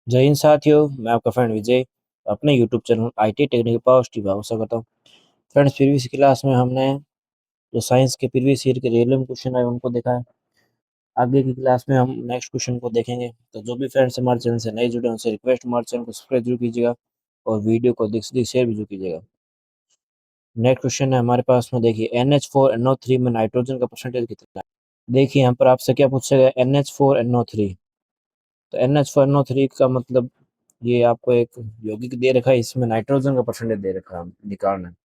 जय हिंद साथियों, मैं आपका फ्रेंड विजय अपने YouTube channel IT technical positive house स्वागत हूँ। फ्रेंड्स, प्रीवियस क्लास में हमने जो साइंस के प्रीवियस ईयर के रियलियम क्वेश्चन है उनको देखा है। आगे की क्लास में हम नेक्स्ट क्वेश्चन को देखेंगे। तो जो भी फ्रेंड्स हमारे चैनल से नए जुड़े हैं उनसे रिक्वेस्ट, हमारे चैनल को सब्सक्राइब जरूर कीजिएगा और वीडियो को अधिक से अधिक शेयर भी जरूर कीजिएगा। नेक्स्ट क्वेश्चन है हमारे पास में, देखिए NH4NO3 में नाइट्रोजन का परसेंटेज कितना है। देखिए यहाँ पर आपसे क्या पूछा गया, NH4NO3। तो NH4NO3 का मतलब ये आपको एक यौगिक दे रखा है, इसमें नाइट्रोजन का परसेंटेज दे रखा है, निकालना है।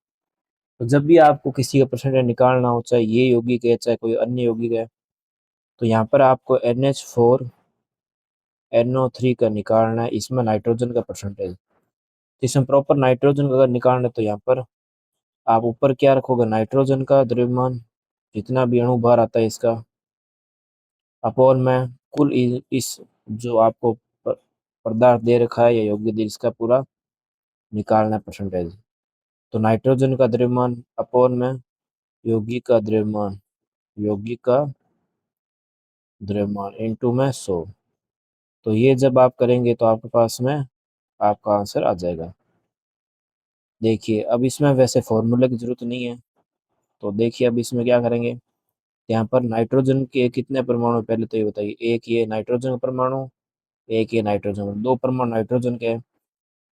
तो जब भी आपको किसी का परसेंटेज निकालना हो, चाहे ये यौगिक है चाहे कोई अन्य यौगिक है, तो यहाँ पर आपको NH4NO3 का निकालना है, इसमें नाइट्रोजन का परसेंटेज। इसमें प्रॉपर नाइट्रोजन का अगर निकालना है तो यहाँ पर आप ऊपर क्या रखोगे, नाइट्रोजन का द्रव्यमान जितना भी अणु भार आता है इसका, अपॉन में कुल इस जो आपको पदार्थ दे रखा है या यौगिक दे, इसका पूरा निकालना है परसेंटेज। तो नाइट्रोजन का द्रव्यमान अपॉन में यौगिक का द्रव्यमान, यौगिक का द्रव्यमान इनटू में 100। तो ये जब आप करेंगे तो आपके पास में आपका आंसर आ जाएगा। देखिए अब इसमें वैसे फॉर्मूला की जरूरत नहीं है, तो देखिए अब इसमें क्या करेंगे। यहाँ पर नाइट्रोजन के कितने परमाणु पहले तो ये बताइए। एक ये नाइट्रोजन का परमाणु, एक ये नाइट्रोजन, दो परमाणु नाइट्रोजन के हैं।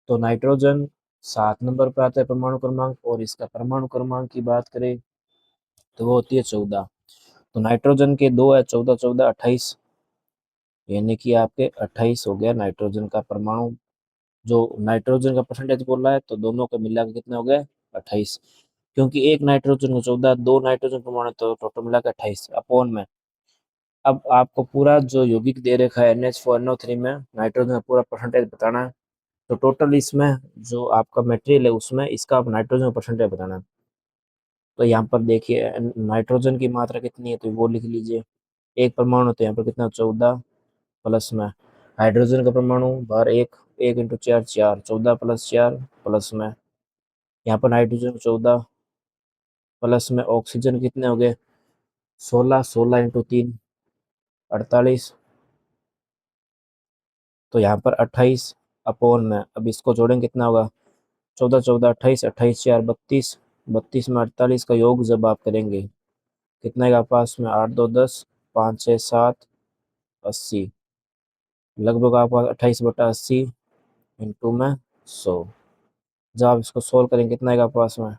तो नाइट्रोजन 7 नंबर पर आता है परमाणु क्रमांक, और इसका परमाणु क्रमांक की बात करें तो वो होती है 14। तो नाइट्रोजन के दो है, 14 14 28, यानी कि आपके 28 हो गया नाइट्रोजन का परमाणु। जो नाइट्रोजन का परसेंटेज बोल रहा है तो दोनों का मिला के कितना हो गया, 28। क्योंकि एक नाइट्रोजन को 14, दो नाइट्रोजन परमाणु, तो टोटल मिला के 28 अपॉन में। अब आपको पूरा जो यौगिक दे रखा है NH4NO3 में नाइट्रोजन का पूरा परसेंटेज बताना है। तो टोटल इसमें जो आपका मटेरियल है उसमें इसका आप नाइट्रोजन का परसेंटेज बताना है। तो यहाँ पर देखिए नाइट्रोजन की मात्रा कितनी है तो वो लिख लीजिए। एक परमाणु तो यहाँ पर कितना, 14, प्लस में हाइड्रोजन का परमाणु बार एक, एक इंटू चार, चार, 14 प्लस चार, प्लस में यहाँ पर नाइट्रोजन 14, प्लस में ऑक्सीजन कितने हो गए, 16, 16 इंटू तीन, 48। तो यहाँ पर 28 अपोन में, अब इसको जोड़ेंगे कितना होगा, 14 14 28, 28 4 32, 32 में 48 का योग जब आप करेंगे कितना का पास में, 8 2 10, 5 6 7 80, लगभग आपका 28/80 इंटू में 100। जब आप इसको सोल्व करेंगे कितना आएगा पास में,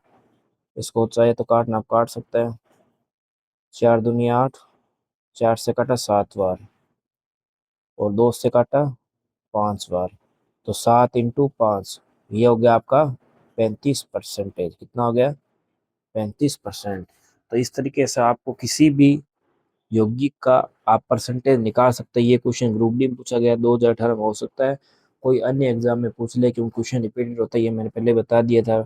इसको चाहे तो काटना आप काट सकते हैं। 4 दूनी 8, 4 से काटा 7 बार, और 2 से काटा 5 बार, तो 7 इंटू 5, ये हो गया आपका 35%। कितना हो गया, 35%। तो इस तरीके से आपको किसी भी यौगिक का आप परसेंटेज निकाल सकते हैं। ये क्वेश्चन ग्रुप डी में पूछा गया 2018 में, हो सकता है कोई अन्य एग्जाम में पूछ ले, क्योंकि क्वेश्चन रिपीटेड होता है, ये मैंने पहले बता दिया था।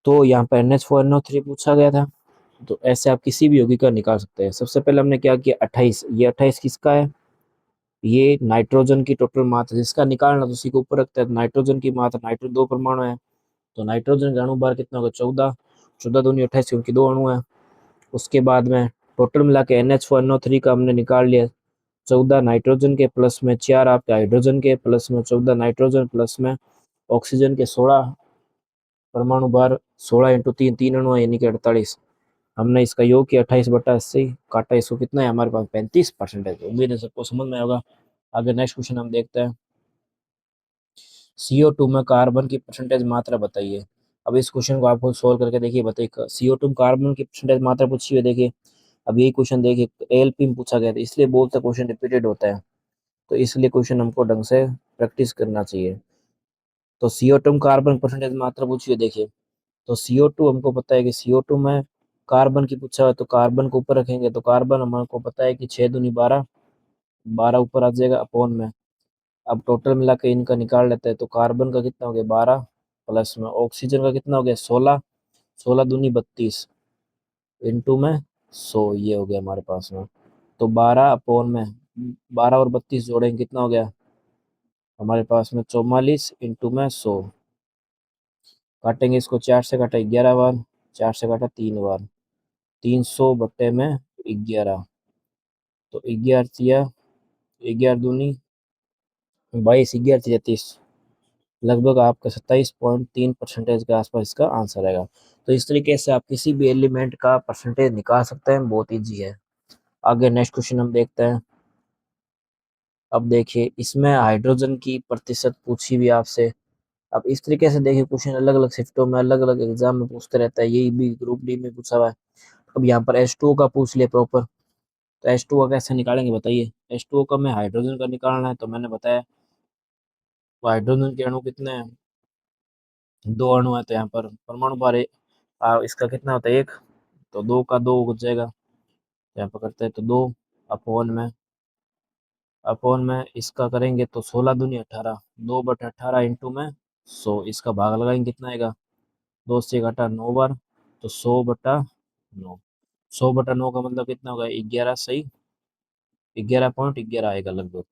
तो यहाँ पर NH4NO3 पूछा गया था, तो ऐसे आप किसी भी यौगिक का निकाल सकते हैं। सबसे पहले हमने क्या किया, 28, ये 28 किसका है, ये नाइट्रोजन की टोटल मात्रा, जिसका निकालना तो उसी के ऊपर रखता है। नाइट्रोजन की मात्रा, नाइट्रोजन दो परमाणु है, तो नाइट्रोजन का अणु भार कितना होगा, 14, 14 दूनी 28, क्योंकि दो अणु है। उसके बाद में टोटल मिला के NH4NO3 का हमने निकाल लिया, 14 नाइट्रोजन के, प्लस में 4 आपके हाइड्रोजन के, प्लस में 14 नाइट्रोजन, प्लस में ऑक्सीजन के 16 परमाणु भार, 16 इंटू तीन, तीन अणु है यानी कि 48। हमने इसका योग किया 28/80, काटा, इसको कितना है हमारे पास 35%। उम्मीद है सबको समझ में होगा। आगे नेक्स्ट क्वेश्चन हम देखते हैं। CO2 में कार्बन की परसेंटेज मात्रा बताइए। अब इस क्वेश्चन को आपको सोल्व करके देखिए, बताइए CO2 में कार्बन की परसेंटेज मात्रा पूछी हुई है। देखिए अब यही क्वेश्चन देखिए ALP में पूछा गया था, इसलिए बोलते क्वेश्चन रिपीटेड होता है, तो इसलिए क्वेश्चन हमको ढंग से प्रैक्टिस करना चाहिए। तो CO2 में कार्बन परसेंटेज मात्रा पूछी है, देखिए तो CO2 हमको पता है कि CO2 में कार्बन की पूछा है, तो कार्बन को ऊपर रखेंगे, तो कार्बन हमको पता है कि 6 दूनी 12, 12 ऊपर आ जाएगा अपॉन में। अब टोटल मिला के इनका निकाल लेते हैं, तो कार्बन का कितना हो गया 12, प्लस में ऑक्सीजन का कितना हो गया 16, 16 दूनी 32 इंटू में 100, ये हो गया हमारे पास में। तो 12 अपॉन में 12 और 32 जोड़ेंगे कितना हो गया हमारे पास में, 44 इंटू में 100। काटेंगे इसको, 4 से काटा 11 बार, 4 से काटा 3 बार, 300/11, तो 11 दिया, 11 दूनी 22, 11, 33, लगभग आपका 27.3% के आसपास इसका आंसर आएगा। तो इस तरीके से आप किसी भी एलिमेंट का परसेंटेज निकाल सकते हैं, बहुत ईजी है। आगे नेक्स्ट क्वेश्चन हम देखते हैं। अब देखिए इसमें हाइड्रोजन की प्रतिशत पूछी हुई आपसे। अब इस तरीके से देखिए क्वेश्चन अलग अलग शिफ्टों में अलग अलग एग्जाम में पूछते रहता है, यही भी ग्रुप डी में पूछा हुआ है। अब यहाँ पर H2O का पूछ लिया प्रॉपर, तो H2O कैसे निकालेंगे बताइए। H2O का मैं हाइड्रोजन का निकालना है, तो मैंने बताया तो हाइड्रोजन के अणु कितने हैं, 2 अणु है, तो यहाँ पर परमाणु भार इसका कितना होता है 1, तो 2 का 2 हो जाएगा। यहाँ पर करते हैं तो 2 अपोन में इसका करेंगे तो 16 दूनी 18, 2/18 इंटू में 100, इसका भाग लगाएंगे कितना आएगा, 2 से घटा 9 बार, तो 100/9। 100/9 का मतलब कितना होगा, 11 सही, 11.11 आएगा लगभग,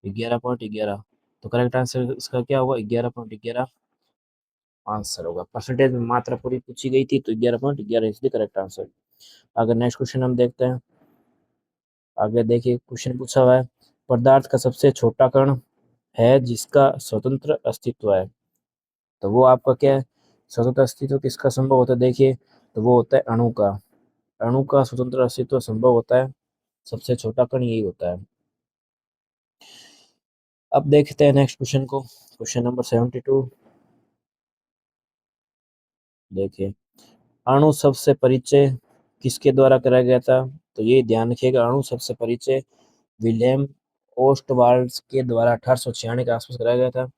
11.11। तो करेक्ट आंसर इसका क्या होगा, 11.11 आंसर होगा। परसेंटेज में मात्रा पूरी पूछी गई थी, तो 11.11 इसलिए करेक्ट आंसर। अगर नेक्स्ट क्वेश्चन हम देखते हैं, आगे देखिए क्वेश्चन पूछा हुआ है, पदार्थ का सबसे छोटा कण है जिसका स्वतंत्र अस्तित्व है। तो वो आपका क्या है, स्वतंत्र अस्तित्व किसका संभव होता है, देखिए तो वो होता है अणु का। अणु का स्वतंत्र अस्तित्व संभव होता है, सबसे छोटा कण यही होता है। अब देखते हैं नेक्स्ट क्वेश्चन को, क्वेश्चन नंबर 72। देखिए अणु शब्द से परिचय किसके द्वारा कराया गया था, तो ये ध्यान रखिएगा, अणु शब्द से परिचय विलियम ओस्टवाल्ड के द्वारा 1896 के आसपास कराया गया था।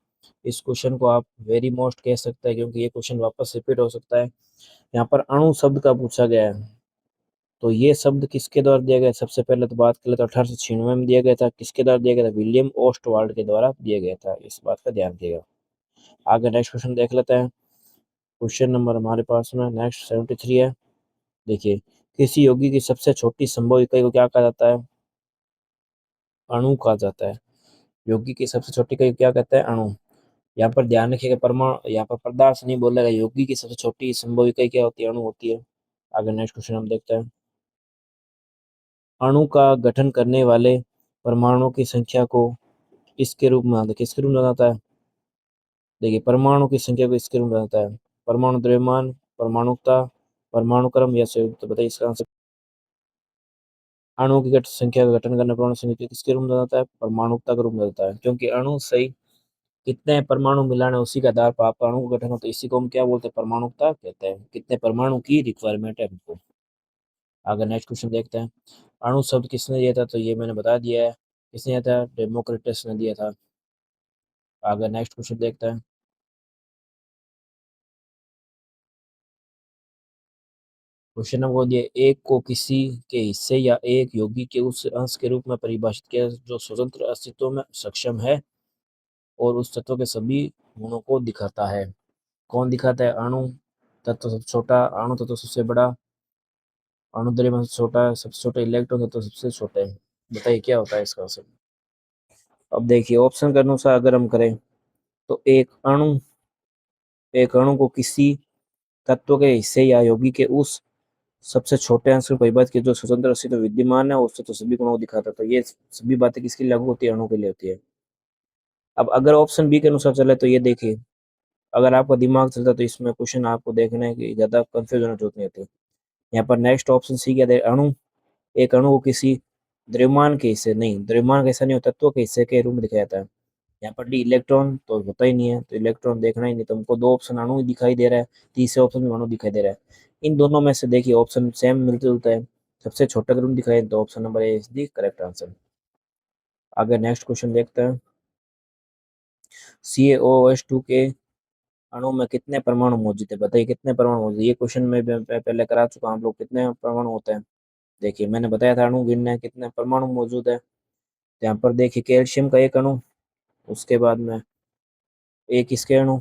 इस क्वेश्चन को आप वेरी मोस्ट कह सकते हैं, क्योंकि ये क्वेश्चन वापस रिपीट हो सकता है। यहाँ पर अणु शब्द का पूछा गया है, तो ये शब्द किसके द्वारा दिया गया, सबसे पहले तो बात करें तो 1896 में दिया गया था, किसके द्वारा दिया गया था, विलियम ओस्टवाल्ड के द्वारा दिया गया था, इस बात का ध्यान रखिएगा। आगे नेक्स्ट क्वेश्चन देख लेते हैं। क्वेश्चन नंबर हमारे पास में नेक्स्ट 73 है। देखिए किसी यौगिक की सबसे छोटी संभव इकाई को क्या कहा जाता है, अणु कहा जाता है। यौगिक की सबसे छोटी इकाई को क्या कहता है, अणु। यहाँ पर ध्यान रखिएगा, परमाणु यहाँ पर पदार्थ नहीं बोलेगा, यौगिक की सबसे छोटी संभव इकाई क्या होती है, अणु होती है। आगे नेक्स्ट क्वेश्चन हम देखते हैं। अणु का गठन करने वाले परमाणुओं की संख्या को इसके रूप में किसके रूप में जाता है, देखिए परमाणु की संख्या को इसके रूप में जाता है, परमाणु द्रव्यमान, परमाणुकता, परमाणु क्रम या संयुक्त। तो बताइए इसका आंसर। अणु की संख्या का गठन करने परमाणु संख्या किसके रूप में जाता है, परमाणुकता के रूप में जाता है, क्योंकि अणु सही कितने परमाणु मिलाने उसी के आधार पर आपका अणु का गठन होता है। इसी को हम क्या बोलते हैं, परमाणुकता कहते हैं, कितने परमाणु की रिक्वायरमेंट है हमको। आगे नेक्स्ट क्वेश्चन देखते हैं। अणु शब्द किसने दिया था, तो ये मैंने बता दिया है, किसने दिया था, डेमोक्रिटस ने दिया था। आगे नेक्स्ट क्वेश्चन देखते हैं। क्वेश्चन नंबर दिए, एक को किसी के हिस्से या एक योगी के उस अंश के रूप में परिभाषित किया जो स्वतंत्र अस्तित्व में सक्षम है और उस तत्व के सभी गुणों को दिखाता है। कौन दिखाता है, अणु तत्व सबसे छोटा, अणु तत्व सबसे बड़ा, अणु द्रव्यमान सबसे छोटा है, सबसे छोटा इलेक्ट्रॉन तत्व सबसे छोटे है। बताइए क्या होता है इसका आंसर। अब देखिए ऑप्शन के अनुसार अगर हम करें तो एक अणु को किसी तत्व के हिस्से या यौगिक के उस सबसे छोटे अंश में परिभाषित किया जो स्वतंत्र अस्तित्व विद्यमान है, उससे तो सभी गुणों को दिखाता है। तो ये सभी बातें किसके लिए लागू होती है, अणु के लिए होती है। अब अगर ऑप्शन बी के अनुसार चले तो ये देखिए, अगर आपका दिमाग चलता है तो इसमें क्वेश्चन आपको देखना है कि ज्यादा कंफ्यूज होने की जरूरत नहीं होती। यहाँ पर नेक्स्ट ऑप्शन सी क्या दे, अणु एक अणु को किसी द्रव्यमान के हिस्से, नहीं द्रव्यमान का हिस्सा नहीं होता, तत्व के हिस्से के रूप में दिखाया जाता है। यहाँ पर डी इलेक्ट्रॉन तो होता ही नहीं है, तो इलेक्ट्रॉन देखना ही नहीं, तो हमको दो ऑप्शन अणु ही दिखाई दे रहा है, तीसरे ऑप्शन में अणु दिखाई दे रहा है। इन दोनों में से देखिए ऑप्शन सेम मिलता जुलता है, सबसे छोटा रूम दिखाई, तो option number A is the correct answer. आगे नेक्स्ट क्वेश्चन देखते हैं। CaOH2 के अणु में कितने परमाणु मौजूद है, बताइए कितने परमाणु मौजूद है। ये क्वेश्चन में मैं पहले करा चुका हूँ, आप लोग कितने परमाणु होते हैं। देखिए मैंने बताया था अणु गिनना है, कितने परमाणु मौजूद है। तो यहाँ पर देखिए कैल्शियम का एक अणु, उसके बाद में एक इसके अणु,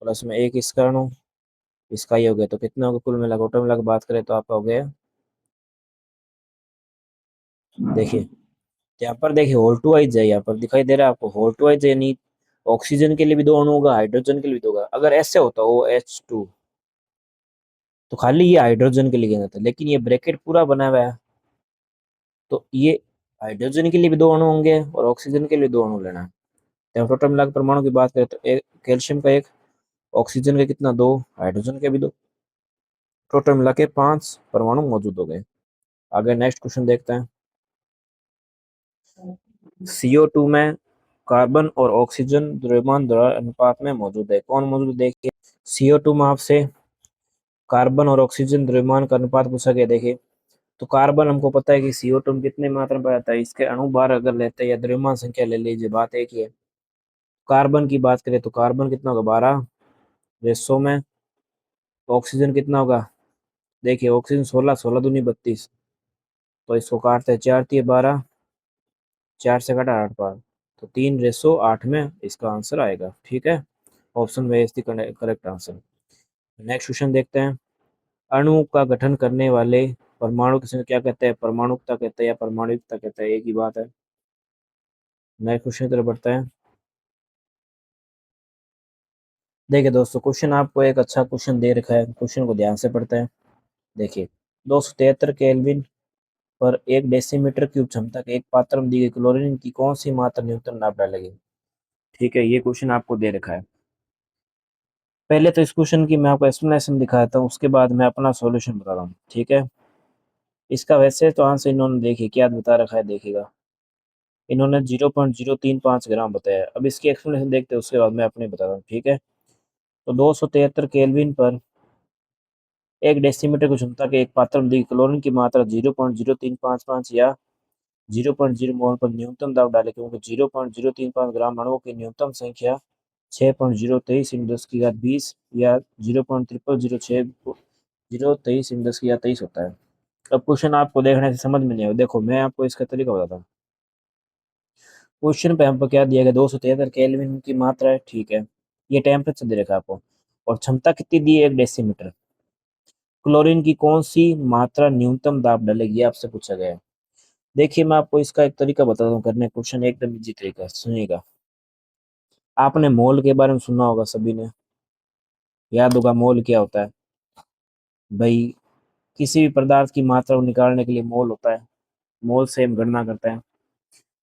प्लस में एक इसका अणु, इसका ही हो गया, तो कितना होगा कुल मिला टोटल मिला के बात करें तो आपका हो गया। देखिए यहाँ पर देखिए होल टू वाइज है, यहाँ पर दिखाई दे रहा है आपको होल टू वाइज, यानी ऑक्सीजन के लिए भी दो अणु होगा, हाइड्रोजन के लिए भी दो होगा। अगर ऐसे होता OH2 तो खाली ये हाइड्रोजन के लिए गिना था, लेकिन ये ब्रैकेट पूरा बना हुआ है, तो ये हाइड्रोजन के लिए भी दो अणु होंगे और ऑक्सीजन के लिए दो अणु लेना है। तो टोटल मिला के परमाणु की बात करें तो एक कैल्शियम का एक, ऑक्सीजन के कितना, दो, हाइड्रोजन के भी दो, टोटल मिला के 5 परमाणु मौजूद हो गए। आगे नेक्स्ट क्वेश्चन देखते हैं। CO2 में कार्बन और ऑक्सीजन द्रव्यमान द्वारा अनुपात में मौजूद है, कौन मौजूद है देखिए। CO2 में आपसे कार्बन और ऑक्सीजन द्रव्यमान का अनुपात पूछा गया। देखिए तो कार्बन हमको पता है कि CO2 में कितने मात्रा में पाया जाता है, इसके अणु भार अगर लेते हैं या द्रव्यमान संख्या ले लीजिए, बात एक ही है। कार्बन की बात करें तो कार्बन कितना होगा, 12 रेसो में। ऑक्सीजन कितना होगा, देखिए ऑक्सीजन 16, 16 दूनी 32, तो इसको काटते हैं 4 तिये 12, 4 से काटा 8 बार, तो 3:8 में इसका आंसर आएगा। ठीक है, ऑप्शन में is the correct answer. Next question देखते हैं। अणु का गठन करने वाले परमाणु किसे क्या कहते हैं, परमाणुकता कहते हैं या परमाणुकता कहते हैं, एक ही बात है। नेक्स्ट क्वेश्चन की तरफ बढ़ते हैं। देखिए दोस्तों, क्वेश्चन आपको एक अच्छा क्वेश्चन दे रखा है, क्वेश्चन को ध्यान से पढ़ते हैं। देखिए 273 केल्विन पर 1 डेसीमीटर क्यूब क्षमता के एक पात्र में दी गई क्लोरीन की कौन सी मात्रा न्यूनतम नाप डालेगी। ठीक है, ये क्वेश्चन आपको दे रखा है। पहले तो इस क्वेश्चन की मैं आपको एक्सप्लेनेशन दिखाता हूँ, उसके बाद मैं अपना सॉल्यूशन बता रहा हूँ। ठीक है, इसका वैसे तो आंसर इन्होंने देखिए क्या बता रखा है, देखिएगा इन्होंने 0.035 ग्राम बताया। अब इसकी एक्सप्लेनेशन देखते हैं, उसके बाद मैं अपने बता रहा हूँ। ठीक है, तो 273 केल्विन पर 1 डेसीमीटर की क्षमता के एक पात्र में दी क्लोरीन की मात्रा 0.0355 या 0.0 मोल पर न्यूनतम दाब डाले, क्योंकि 0.035 ग्राम अणुओं की न्यूनतम संख्या 6.023 × 10⁻20 या 0.0006 023 × 10⁻23 होता है। अब क्वेश्चन आपको देखने से समझ में नहीं आएगा, देखो मैं आपको इसका तरीका बताता हूँ। क्वेश्चन पे हमको क्या दिया गया, 273 केल्विन की मात्रा है। ठीक है, ये टेम्परेचर दे रखा है आपको, और क्षमता कितनी दी है, 1 डेसीमीटर। क्लोरीन की कौन सी मात्रा न्यूनतम दाब डालेगी, ये आपसे पूछा गया है। देखिए मैं आपको इसका एक तरीका बताता हूँ करने, क्वेश्चन एकदम इजी तरीका, सुनिएगा। आपने मोल के बारे में सुना होगा, सभी ने याद होगा मोल क्या होता है। भाई किसी भी पदार्थ की मात्रा को निकालने के लिए मोल होता है, मोल से हम गणना करते हैं।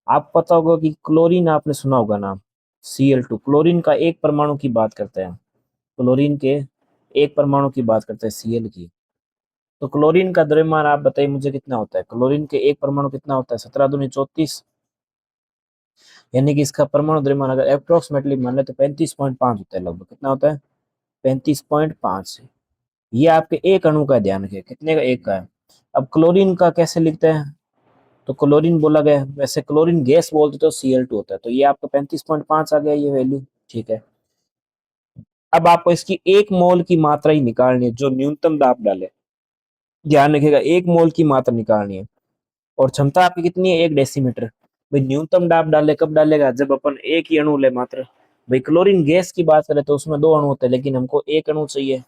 आप पता होगा कि क्लोरीन आपने सुना होगा नाम, Cl2, क्लोरीन का एक परमाणु की बात करते हैं, क्लोरीन के एक परमाणु की बात करते हैं Cl की। तो क्लोरीन का द्रव्यमान आप बताइए मुझे कितना होता है, क्लोरीन के एक परमाणु कितना होता है, 17 दूनी 34, यानी कि इसका परमाणु द्रव्यमान अगर अप्रोक्सीमेटली मान ले तो 35.5 होता है, लगभग कितना होता है, 35.5। ये आपके एक अणु का ध्यान रखिए, कितने का, एक का है। अब क्लोरीन का कैसे लिखते हैं, तो क्लोरीन बोला गया, वैसे क्लोरीन गैस बोलते तो Cl2 होता है, तो ये आपका 35.5 आ गया ये वैल्यू। ठीक है, अब आपको इसकी एक मोल की मात्रा ही निकालनी है जो न्यूनतम दाब डाले, ध्यान रखिएगा एक मोल की मात्रा निकालनी है, और क्षमता आपकी कितनी है, 1 डेसीमीटर। भाई न्यूनतम दाब डाले कब डालेगा, जब अपन एक ही अणु ले मात्र। भाई क्लोरीन गैस की बात करें तो उसमें दो अणु होते हैं, लेकिन हमको एक अणु चाहिए,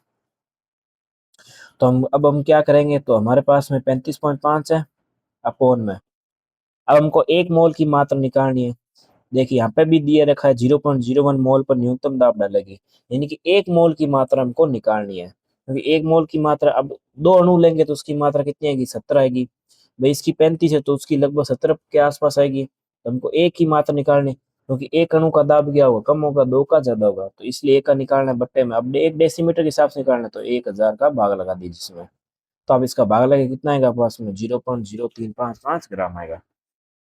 तो हम क्या करेंगे, तो हमारे पास में 35.5 है अपोन में, अब हमको एक मोल की मात्रा निकालनी है। देखिए यहाँ पे भी दिए रखा है 0.01 मोल पर न्यूनतम दाब डालेगी, यानी कि एक मोल की मात्रा हमको निकालनी है, क्योंकि एक मोल की मात्रा, अब दो अणु लेंगे तो उसकी मात्रा कितनी आएगी, 17 आएगी। भाई इसकी 35 है तो उसकी लगभग 17 के आसपास आएगी, तो हमको एक ही मात्रा निकालनी, क्योंकि एक अणु का दाब क्या होगा, कम होगा, दो का ज्यादा होगा, तो इसलिए एक का निकालना है बट्टे में। अब 1 डेसीमीटर के हिसाब से निकालना है तो 1000 का भाग लगा दीजिए इसमें, तो अब इसका भाग लगे कितना आएगा पास में, 0.0355 ग्राम आएगा।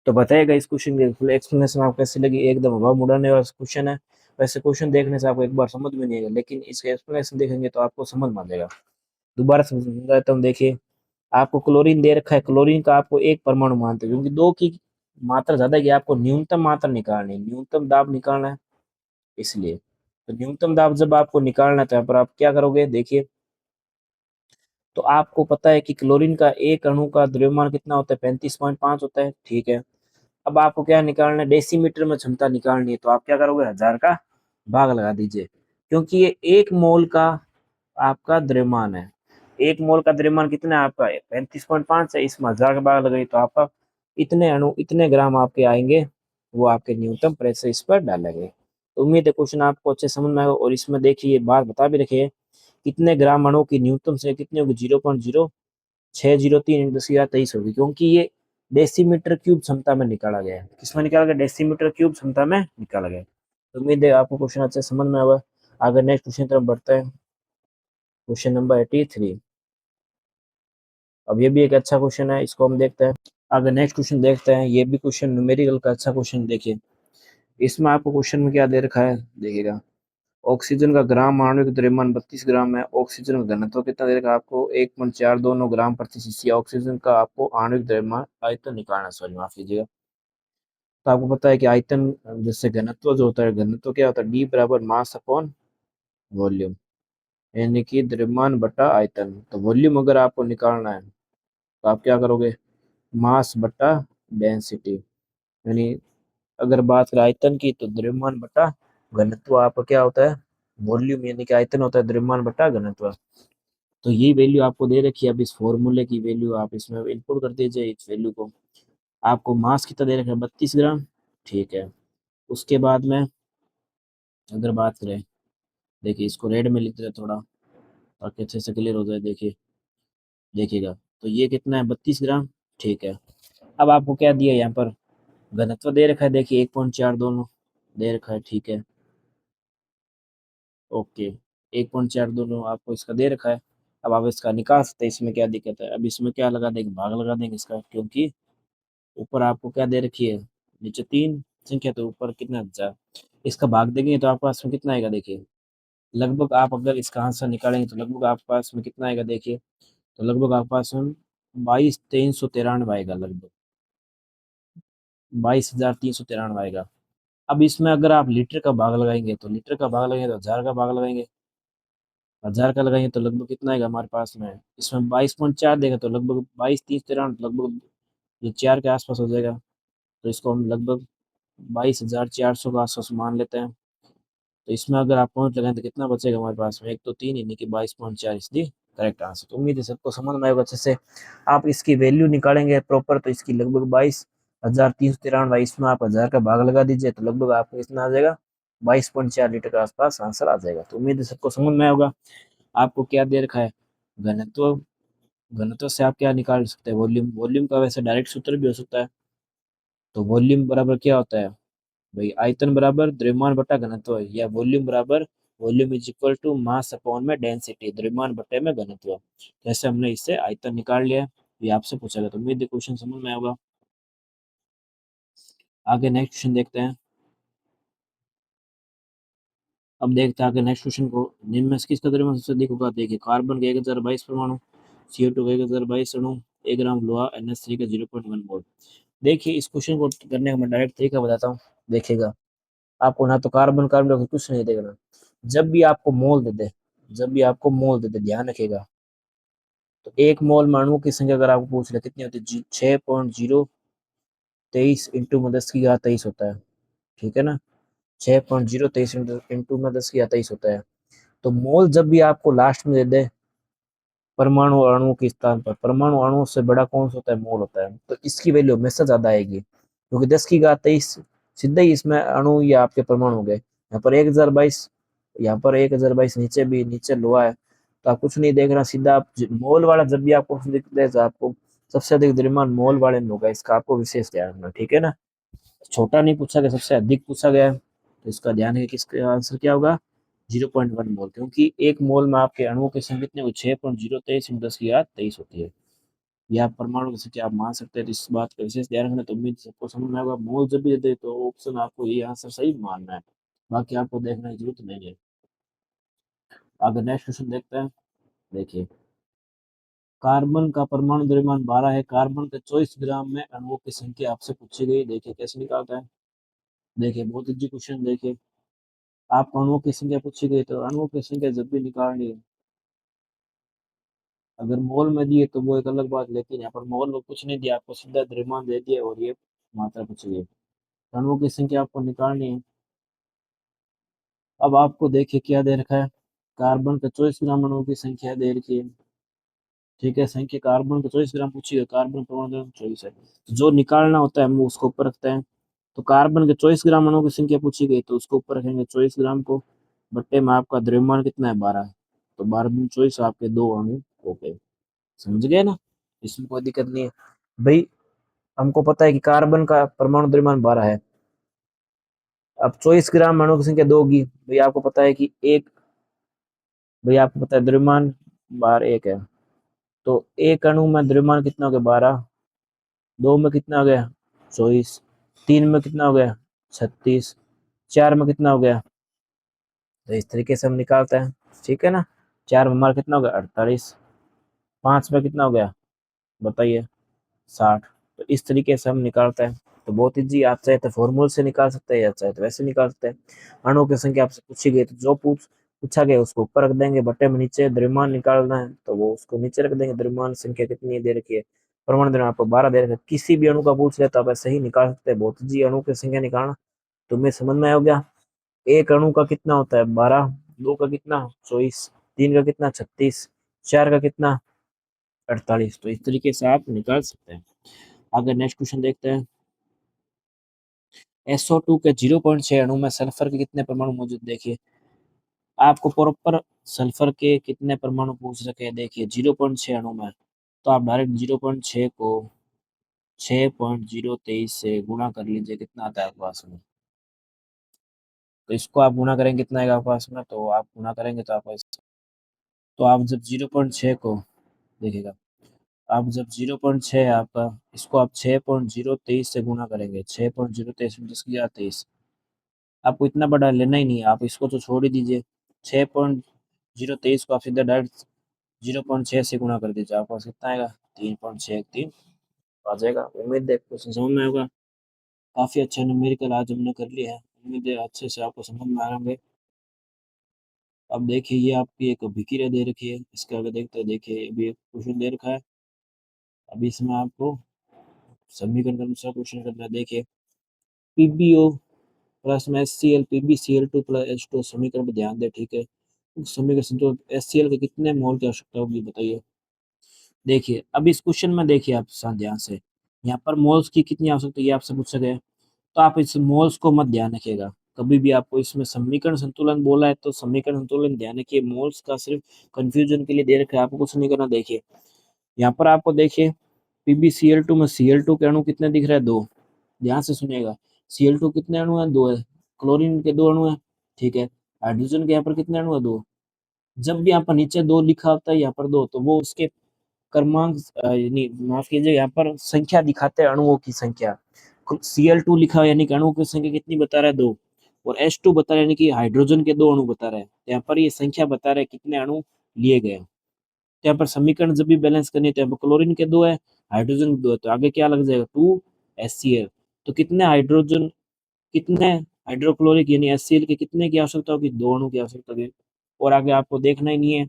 तो बताइएगा इस क्वेश्चन की फुल एक्सप्लेनेशन आपको कैसी लगी, एकदम हवा उड़ाने वाला क्वेश्चन है। वैसे क्वेश्चन देखने से आपको एक बार समझ में नहीं आएगा, लेकिन इसके एक्सप्लेनेशन देखेंगे तो आपको समझ में आ जाएगा। दोबारा समझाता हूँ, देखिए आपको क्लोरीन दे रखा है, क्लोरीन का आपको एक परमाणु मानते हैं, क्योंकि दो की मात्रा ज्यादा है, आपको न्यूनतम मात्रा निकालनी है, न्यूनतम दाब निकालना है, इसलिए तो न्यूनतम दाब जब आपको निकालना है तो यहाँ पर आप क्या करोगे, देखिए तो आपको पता है कि क्लोरीन का एक अणु का द्रव्यमान कितना होता है, 35.5 होता है। ठीक है, अब आपको क्या निकालना है, डेसीमीटर में क्षमता निकालनी है, तो आप क्या करोगे, 1000 का भाग लगा दीजिए, क्योंकि ये एक मोल का आपका द्रव्यमान है। एक मोल का द्रव्यमान कितना है आपका, 35.5 है, इसमें 1000 का भाग लगाइए तो आपका इतने अणु, इतने ग्राम आपके आएंगे, वो आपके न्यूनतम प्रेशर इस पर डालेंगे। तो उम्मीद है क्वेश्चन आपको अच्छे समझ में आएगा, और इसमें देखिए ये बात बता भी रखिए, कितने ग्राम अणु की न्यूनतम से कितनी होगी, 0.0603 × 10⁻23 होगी, क्योंकि ये डेसीमीटर क्यूब क्षमता में निकाला गया है, किसमें निकाला गया, डेसीमीटर क्यूब क्षमता में निकाला गया है। उम्मीद है आपको क्वेश्चन अच्छे से समझ में आया। आगे नेक्स्ट क्वेश्चन तरफ बढ़ते हैं। Question number 83। अब ये भी एक अच्छा क्वेश्चन है, इसको हम देखते हैं। आगे नेक्स्ट क्वेश्चन देखते हैं। ये भी क्वेश्चन न्यूमेरिकल का अच्छा क्वेश्चन। देखिए इसमें आपको क्वेश्चन में क्या दे रखा है, देखिएगा। ऑक्सीजन का ग्राम आणविक द्रव्यमान 32 ग्राम है। ऑक्सीजन का घनत्व कितना दे रखा है आपको, 1.429 ग्राम प्रति सीसी। ऑक्सीजन का आपको आणविक द्रव्यमान आयतन निकालना, सॉरी माफ कीजिएगा। तो आपको पता है कि आयतन जैसे घनत्व जो होता है, घनत्व क्या होता है, डी बराबर मास अपॉन वॉल्यूम, यानी कि द्रव्यमान बटा आयतन। तो वॉल्यूम अगर आपको निकालना है तो आप क्या करोगे, मास बटा डेंसिटी, यानी अगर बात करें आयतन की तो द्रव्यमान बटा घनत्व आपका क्या होता है, वॉल्यूम, यानी कि आयतन होता है द्रव्यमान बटा घनत्व। तो ये वैल्यू आपको दे रखी है। अब इस फॉर्मूले की वैल्यू आप इसमें इनपुट कर दीजिए, इस वैल्यू को। आपको मास कितना दे रखा है, 32 ग्राम, ठीक है। उसके बाद में अगर बात करें, देखिए इसको रेड में लिख देते हैं थोड़ा, ताकि अच्छे से क्लियर हो जाए। देखिए देखिएगा, तो ये कितना है, 32 ग्राम, ठीक है। अब आपको क्या दिया है यहाँ पर, घनत्व दे रखा है, देखिए 1.4 दोनों दे रखा है, ठीक है, ओके। 1.4 दोनों आपको इसका दे रखा है। अब आप इसका निकाल सकते हैं, इसमें क्या दिक्कत है। अब इसमें क्या लगा देंगे, भाग लगा देंगे इसका, क्योंकि ऊपर आपको क्या दे रखी है, नीचे 3 संख्या, तो ऊपर कितना 1000। इसका भाग देंगे तो आपके पास में कितना आएगा, देखिए लगभग आप अगर इसका आंसर निकालेंगे तो लगभग आपके पास में कितना आएगा, देखिए तो लगभग आपके पास में 22,393 आएगा, लगभग 22,393 आएगा। अब इसमें अगर आप लीटर का भाग लगाएंगे तो लीटर का भाग लगाएंगे, तो 1000 का भाग लगाएंगे, 1000 का लगाएंगे तो लगभग कितना आएगा हमारे पास में, इसमें 22.4 देगा तो लगभग 22,393, लगभग ये 4 के आसपास हो जाएगा। तो इसको हम लगभग 22,400 का आसपास मान लेते हैं। तो इसमें अगर आप पॉइंट लगाएं तो कितना बचेगा हमारे पास में, एक तो 3, यानी कि 22.4, इसलिए करेक्ट आंसर। तो उम्मीद है सबको समझ में आएगा अच्छे से। आप इसकी वैल्यू निकालेंगे प्रॉपर, तो इसकी लगभग 22,393, इसमें आप 1000 का भाग लगा दीजिए तो लगभग आपको इतना आ जाएगा, 22.4 लीटर के आसपास आंसर आ जाएगा। तो उम्मीद है सबको समझ में आएगा। आपको क्या दे रखा है, घनत्व, घनत्व से आप क्या निकाल सकते हैं, वॉल्यूम। वॉल्यूम का वैसे डायरेक्ट सूत्र भी हो सकता है। तो वॉल्यूम बराबर क्या होता है भाई, आयतन बराबर द्रव्यमान बटा घनत्व, या वॉल्यूम बराबर volume is equal to mass upon में डेंसिटी, द्रव्यमान बटे में घनत्व। जैसे हमने इससे आयतन निकाल लिया है, ये आपसे पूछा गया। तो उम्मीद है क्वेश्चन समझ में आएगा। आगे नेक्स्ट क्वेश्चन देखते हैं। अब देखते हैं आगे नेक्स्ट क्वेश्चन को। निम्न में से किसका द्रव्यमान सबसे अधिक होगा, देखिए कार्बन के 1022 परमाणु, CO2 के 1022 अणु, 1 ग्राम लोहा, NH3 का 0.1 मोल। देखिए इस क्वेश्चन को करने का मैं डायरेक्ट तरीका बताता हूँ। देखिएगा, आपको ना तो कार्बन कार्बन का कुछ नहीं देगा। जब भी आपको मोल दे दे, जब भी आपको मोल दे दे, ध्यान रखिएगा, तो एक मोल में अणुओं की संख्या अगर आपको पूछ ले कितनी होती है, 6.023 इंटू में 10 की घात 23 होता है, ठीक है ना। 6.023 इंटू में 10 की घात 23 होता है। तो मोल जब भी आपको लास्ट में दे दे, परमाणु और अणुओं के स्थान पर, परमाणु अणुओं से बड़ा कौन सा होता है, मोल होता है। तो इसकी वैल्यू हमेशा ज्यादा आएगी, क्योंकि 10 की घात 23 सीधा ही इसमें अणु या आपके परमाणु हो गए। यहाँ पर 1022, यहाँ पर 1022, नीचे भी, नीचे लोहा है। तो आप कुछ नहीं देख रहा, सीधा आप मोल वाला जब भी आपको दिखता है तो आपको सबसे अधिक द्रव्यमान मोल वाले में होगा। इसका आपको विशेष ध्यान रखना, ठीक है ना। छोटा नहीं पूछा गया, सबसे अधिक पूछा गया है। तो इसका ध्यान है कि इसका आंसर क्या होगा, 0.1 मोल, क्योंकि एक मोल में आपके अणुओं की संख्या कितनी, 6.023 × 10 की घात 23 होती है। या आप परमाणु की संख्या आप मान सकते हैं। तो इस बात का विशेष ध्यान रखना। तो उम्मीद सबको समझ में आएगा। मोल जब भी दे तो ऑप्शन आपको ये आंसर सही मानना है, बाकी आपको देखने की जरूरत नहीं है। आगे नेक्स्ट क्वेश्चन देखते हैं। देखिए कार्बन का परमाणु द्रव्यमान 12 है। कार्बन के 24 ग्राम में अणुओं की संख्या आपसे पूछी गई। देखिए कैसे निकालता है। देखिए बहुत इजी क्वेश्चन। देखिए आप अणुओं की संख्या पूछी गई, तो अणुओं की संख्या जब भी निकालनी है, अगर मोल में दिए तो वो एक अलग बात, लेकिन यहाँ पर मोल में कुछ नहीं दिया, आपको सीधा द्रव्यमान दे दिया और ये मात्रा पूछी गई। अणुओं की संख्या आपको निकालनी है। अब आपको देखिए क्या दे रखा है, कार्बन का 24 ग्राम अणुओं की संख्या दे रखी है, ठीक है। संख्या कार्बन का 24 ग्राम पूछी है, कार्बन परमाणु द्रव्यमान 24 है। जो निकालना होता है हम उसको ऊपर रखते हैं। तो कार्बन के 24 ग्राम अणुओं की संख्या पूछी गई, तो उसको ऊपर रखेंगे 24 ग्राम को, बट्टे में आपका द्रव्यमान कितना है, 12। तो 12 × 24 आपके 2 अणु हो गए। समझ गए ना, इसमें कोई दिक्कत नहीं है भाई। हमको पता है कि कार्बन का परमाणु द्रव्यमान 12 है, अब 24 ग्राम अणु की संख्या 2 होगी। भाई आपको पता है कि द्रव्यमान बार 1 है, तो एक अणु में द्रव्यमान कितना हो गया 12, 2 में कितना हो गया 24, 3 में कितना हो गया 36, 4 में कितना हो गया। तो इस तरीके से हम निकालते हैं, ठीक है ना। 4 में हमारा कितना हो गया 48, 5 में कितना हो गया बताइए 60। तो इस तरीके से हम निकालते हैं। तो बहुत ईजी, आप चाहे तो फॉर्मूले से निकाल सकते हैं या चाहे तो वैसे निकाल सकते हैं। अणु की संख्या आपसे पूछी गई तो जो पूछा गया उसको ऊपर रख देंगे, बटे में नीचे द्रव्यमान निकालना है तो वो उसको नीचे रख देंगे। द्रव्यमान संख्या कितनी दे रखी है, परमाणु द्रव्यमान आपको 12 दे रखा है। किसी भी अणु का पूछ ले तो आप ऐसे ही निकाल सकते हैं। बहुत ईजी अणु की संख्या निकालना, तुम्हें समझ में आ गया। एक अणु का कितना होता है 12, 2 का कितना 24, 3 का कितना 36, 4 का कितना 48। तो इस तरीके से आप निकाल सकते हैं। आगे नेक्स्ट क्वेश्चन देखते हैं। SO2 के 0.6 अणु में सल्फर के कितने परमाणु मौजूद, देखिए आपको प्रॉपर सल्फर के कितने परमाणु पूछ रखे हैं। देखिए 0.6 अणु में, तो आप डायरेक्ट 0.6 को 6.023 से गुणा कर लीजिए, कितना आता है आपके पास में। तो इसको आप गुणा करेंगे कितना आएगा आपके पास में, तो आप गुणा करेंगे तो आपको तो आप जब 0.6 को देखिएगा, आप जब 0.6 आपका, इसको आप 6.023 से गुणा करेंगे, 6.023 10 की 23, आपको इतना बड़ा लेना ही नहीं है, आप इसको तो छोड़ ही दीजिए। 6.023 को आप सीधा डायरेक्ट 0.6 से गुणा कर दीजिए, आपको कितना आएगा 3.613 आ जाएगा। उम्मीद है कुछ समझ में आएगा। काफ़ी अच्छे न्यूमेरिकल आज हमने कर लिए हैं, उम्मीद है अच्छे से आपको समझ में आ होंगे। अब देखिए ये आपकी एक अभिक्रिया दे रखी है, इसके आगे देखते हैं। देखिए अभी एक क्वेश्चन दे रखा है, अभी इसमें आपको समीकरण का दूसरा क्वेश्चन करना है। देखिए PbO प्लस में HCl PbCl2 प्लस H2 समीकरण पर ध्यान दें, ठीक है। समीकरण से तो HCl के कितने मोल की आवश्यकता होगी बताइए। देखिए अब इस क्वेश्चन में देखिए आप ध्यान से, यहाँ पर मोल्स की कितनी आवश्यकता है ये आपसे पूछा गया है। तो आप इस मोल्स को मत ध्यान रखिएगा, कभी भी आपको इसमें समीकरण संतुलन बोला है तो समीकरण संतुलन ध्यान रखिए। मोल्स का सिर्फ कंफ्यूजन के लिए दे रखा है, आपको कुछ नहीं करना। देखिए यहाँ पर आपको देखिए PbCl2 में Cl2 के अणु कितने दिख रहे हैं 2, ध्यान से सुनिएगा। Cl2 कितने अणु हैं 2 है, क्लोरीन के 2 अणु हैं, ठीक है। हाइड्रोजन के यहाँ पर कितने अणु है 2। जब भी यहाँ पर नीचे 2 लिखा होता है यहाँ पर 2, तो वो उसके क्रमांक यानी माफ कीजिए यहाँ पर संख्या दिखाते हैं, अणुओं की संख्या। Cl2 लिखा है यानी कि अणुओं की संख्या कितनी बता रहा है 2, और H2 बता रहा है यानी कि हाइड्रोजन के 2 अणु बता रहा है। यहाँ पर ये संख्या बता रहा है कितने अणु लिए गए। यहाँ पर समीकरण जब भी बैलेंस करनी है तो यहाँ पर क्लोरीन के 2 है, हाइड्रोजन के 2 है, तो आगे क्या लग जाएगा 2HCl। तो कितने हाइड्रोजन, कितने हाइड्रोक्लोरिक यानी HCl के कितने की आवश्यकता होगी 2 अणु की आवश्यकता होगी। और आगे आपको देखना ही नहीं है,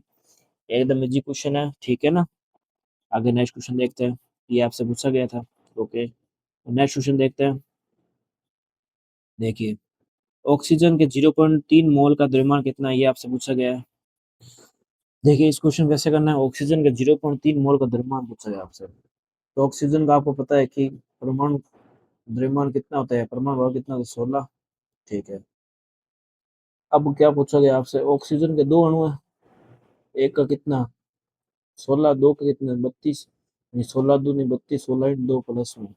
एकदम इजी क्वेश्चन है, ठीक है ना। आगे नेक्स्ट क्वेश्चन देखते हैं, ये आपसे पूछा गया था। ओके नेक्स्ट क्वेश्चन देखते हैं। देखिए ऑक्सीजन के 0.3 मोल का द्रव्यमान कितना है ये आपसे पूछा गया है। देखिए इस क्वेश्चन कैसे करना है, ऑक्सीजन के 0.3 मोल का द्रव्यमान पूछा गया आपसे। तो ऑक्सीजन का आपको पता है कि परमाणु द्रव्यमान कितना होता है, परमाणु भार कितना, 16, ठीक है। अब क्या पूछा गया आपसे, ऑक्सीजन के 2 अणु है, एक का कितना 16, 2 का कितना 32, 16 दूनी 32, 16 2 प्लस में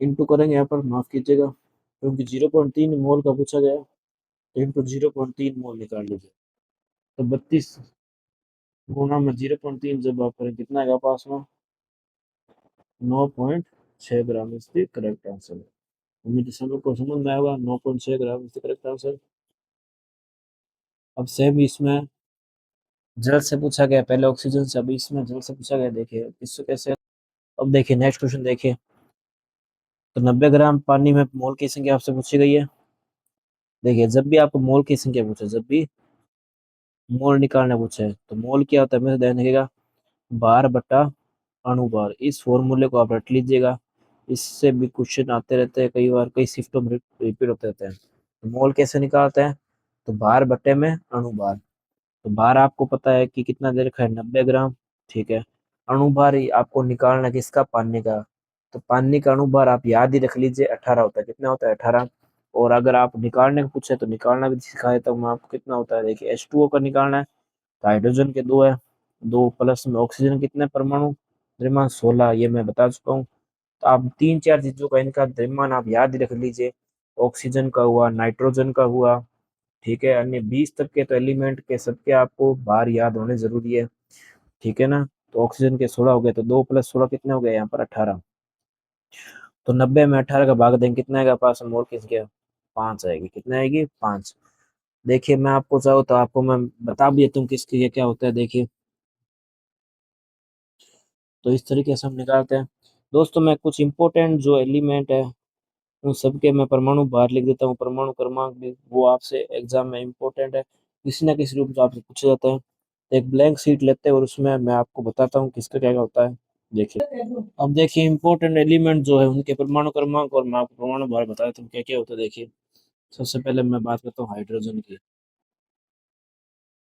इंटू करेंगे, यहाँ पर माफ कीजिएगा क्योंकि 0.3 मोल का पूछा गया है, तो इंटू 0.3 मोल निकाल लीजिए। तो 32 गुणा में 0.3 जब आप करें कितना आएगा पास में 9.6 gram is the correct answer. उम्मीद है सब लोग को समझ में आएगा, 9.6 gram is the correct answer. अब सेम इसमें जल से पूछा गया, पहले ऑक्सीजन से, अभी इसमें जल से पूछा गया। देखिए इससे कैसे, अब देखिए नेक्स्ट क्वेश्चन देखिए। तो 90 ग्राम पानी में मोल की संख्या आपसे पूछी गई है। देखिए जब भी आपको मोल की संख्या पूछे, जब भी मोल निकालना पूछे तो मोल क्या होता है मेरे ध्यान रखिएगा, भार बटा अणुभार। इस फॉर्मूले को आप रट लीजिएगा, इससे भी क्वेश्चन आते रहते हैं, कई बार कई शिफ्टों में रिपीट होते रहते हैं। तो मोल कैसे निकालते हैं, तो भार बटे में अणुभार। तो भार आपको पता है कि कितना दे रखा है 90 ग्राम, ठीक है। अणुभार आपको निकालना है किसका, पानी का। तो पानी का अणुभार आप याद ही रख लीजिए 18 होता है, कितना होता है 18। और अगर आप निकालने को पूछे तो निकालना भी सिखा देता हूँ मैं आपको, कितना होता है। देखिए H2O का निकालना है, तो हाइड्रोजन के 2 है, 2 प्लस में ऑक्सीजन कितने परमाणु, द्रव्यमान 16, ये मैं बता चुका हूँ। तो आप 3-4 चीजों का इनका द्रव्यमान आप याद ही रख लीजिए, ऑक्सीजन का हुआ, नाइट्रोजन का हुआ, ठीक है। अन्य 20 तक के तो एलिमेंट के सबके आपको बार याद होने जरूरी है, ठीक है ना। तो ऑक्सीजन के 16 हो गए, तो 2 + 16 कितने हो गए यहाँ पर 18। तो 90 में 18 का भाग देंगे कितना आएगा पास में, और किसके 5 आएगी, कितना आएगी 5। देखिए मैं आपको चाहूँ तो आपको मैं बता भी देता हूँ किसके ये क्या होता है, देखिए। तो इस तरीके से हम निकालते हैं। दोस्तों मैं कुछ इंपॉर्टेंट जो एलिमेंट है उन सबके मैं परमाणु बाहर लिख देता हूँ, परमाणु क्रमांक भी वो आपसे एग्जाम में इंपॉर्टेंट है, किसी ना किसी रूप में आपसे पूछा जाता है। तो एक ब्लैंक शीट लेते हैं और उसमें मैं आपको बताता हूँ किसका क्या क्या होता है, देखिए। अब देखिए इंपॉर्टेंट एलिमेंट जो है उनके परमाणु क्रमांक और मैं आपको परमाणु बाहर बता देता हूँ क्या क्या होता है, देखिए। सबसे पहले मैं बात करता हूँ हाइड्रोजन की।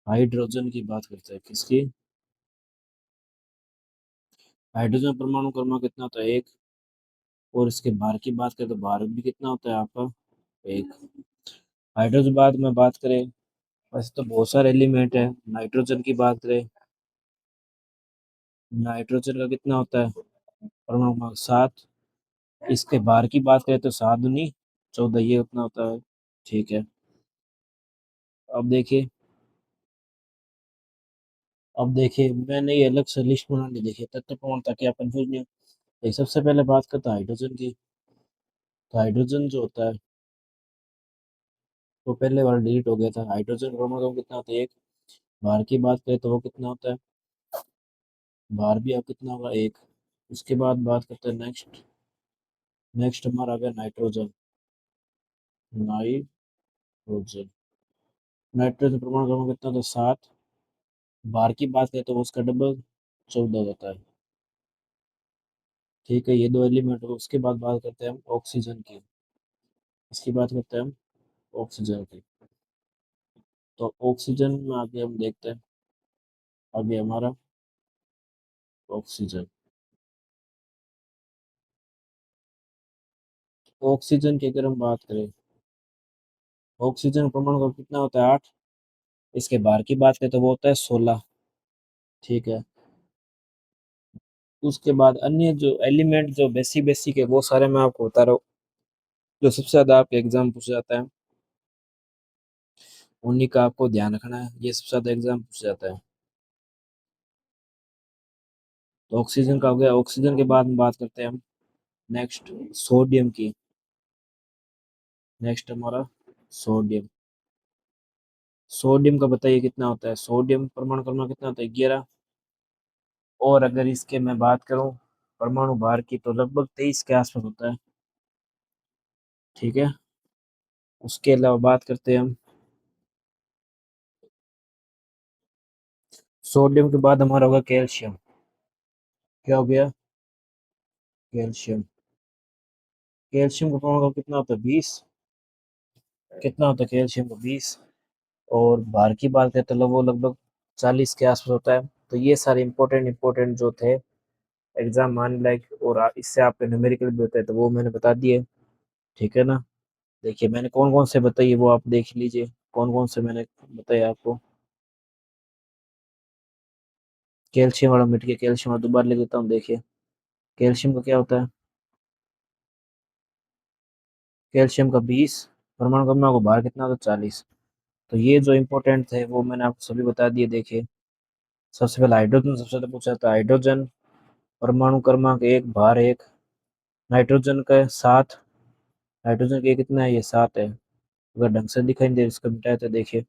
हाइड्रोजन की बात करते हैं, किसकी, हाइड्रोजन परमाणु क्रमांक कितना होता है 1। और इसके भार की बात करें तो भार भी कितना होता है आपका 1। हाइड्रोजन बाद में बात करें, वैसे तो बहुत सारे एलिमेंट है। नाइट्रोजन की बात करें, नाइट्रोजन का कितना होता है परमाणु क्रमांक 7। इसके भार की बात करें तो 7 दूनी 14, ये उतना होता है, ठीक है। अब देखिए, अब देखिए मैंने ये अलग से लिस्ट बना ली, देखिए तत्व प्रमाण, ताकि आप कंफ्यूज नहीं हो। देखिए, सबसे पहले बात करते हैं हाइड्रोजन की। तो हाइड्रोजन जो होता है वो पहले वाला डिलीट हो गया था। हाइड्रोजन परमाणु क्रमांक कितना होता है 1। भार की बात करें तो वो कितना होता है, भार भी आप कितना होगा 1। उसके बाद बात करते हैं नेक्स्ट, नेक्स्ट हमारा आ गया नाइट्रोजन। नाइट्रोजन, नाइट्रोजन परमाणु क्रमांक कितना होता है 7। भार की बात करें तो वो उसका डबल 14 होता है, ठीक है। ये दो एलिमेंट हो, उसके बाद बात करते हैं हम ऑक्सीजन की। इसकी बात करते हैं हम ऑक्सीजन की। तो ऑक्सीजन में आगे हम देखते हैं, आगे हमारा ऑक्सीजन। ऑक्सीजन की अगर हम बात करें, ऑक्सीजन परमाणु का कितना होता है 8। इसके बार की बात करें तो वो होता है 16, ठीक है। उसके बाद अन्य जो एलिमेंट जो बेसिक बेसिक है वो सारे मैं आपको बता रहा हूँ, जो सबसे ज्यादा आपके एग्जाम पूछा जाता है उन्हीं का आपको ध्यान रखना है, ये सबसे ज्यादा एग्जाम पूछा जाता है। तो ऑक्सीजन का हो गया। ऑक्सीजन के बाद में बात करते हैं हम नेक्स्ट सोडियम की। नेक्स्ट हमारा सोडियम। सोडियम का बताइए कितना होता है, सोडियम परमाणु क्रमांक कितना होता है 11। और अगर इसके मैं बात करूं परमाणु भार की तो लगभग 23 के आसपास होता है, ठीक है। उसके अलावा बात करते हैं हम सोडियम के बाद हमारा होगा कैल्शियम। क्या हो गया, कैल्शियम। कैल्शियम का परमाणु कितना होता है 20। कितना होता है कैल्शियम का 20। और भार की बात करें तो वो लगभग 40 के आसपास होता है। तो ये सारे इंपॉर्टेंट इंपॉर्टेंट जो थे एग्जाम आने लायक और इससे आपके न्यूमेरिकल भी होता है तो वो मैंने बता दिए, ठीक है ना। देखिए मैंने कौन कौन से बताइए वो आप देख लीजिए, कौन कौन से मैंने बताया आपको। कैल्शियम वाला मिट गया, कैल्शियम वाला दोबारा लिख देता हूँ, देखिए। कैल्शियम का क्या होता है, कैल्शियम का 20। परमाणु क्रमांक को बाहर कितना होता है 40। तो ये जो इंपॉर्टेंट थे वो मैंने आपको सभी बता दिए, देखिए। सबसे पहले हाइड्रोजन सबसे ज्यादा पूछा था, हाइड्रोजन परमाणु क्रमांक 1 भार 1। नाइट्रोजन का 7। नाइट्रोजन का कितना है, ये 7 है। अगर ढंग से दिखाई नहीं दे इसका मिटाया तो देखिए,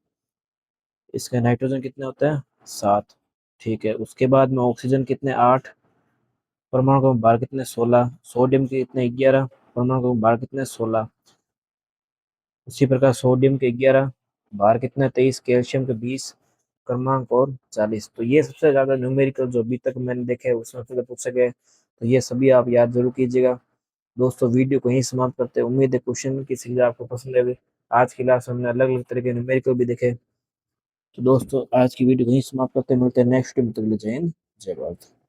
इसका नाइट्रोजन कितना होता है 7, ठीक है। उसके बाद में ऑक्सीजन कितने 8। परमाणु क्रमांक बार कितने 16। सोडियम के कितने 11। परमाणु क्रमांक बार कितने 16। उसी प्रकार सोडियम के 11, बार कितने 23, कैल्शियम के 20, क्रमांक और 40। तो ये सबसे ज्यादा न्यूमेरिकल जो अभी तक मैंने देखे हैं उसमें से पूछे गए, तो ये सभी आप याद जरूर कीजिएगा। दोस्तों वीडियो को यहीं समाप्त करते हैं, उम्मीद है क्वेश्चन की सीरीज आपको पसंद है। आज की क्लास में हमने अलग अलग तरह के न्यूमेरिकल भी देखे। तो दोस्तों आज की वीडियो को यहीं समाप्त करते हैं, मिलते हैं नेक्स्ट वीडियो में, तब तक के लिए जय हिंद जय भारत।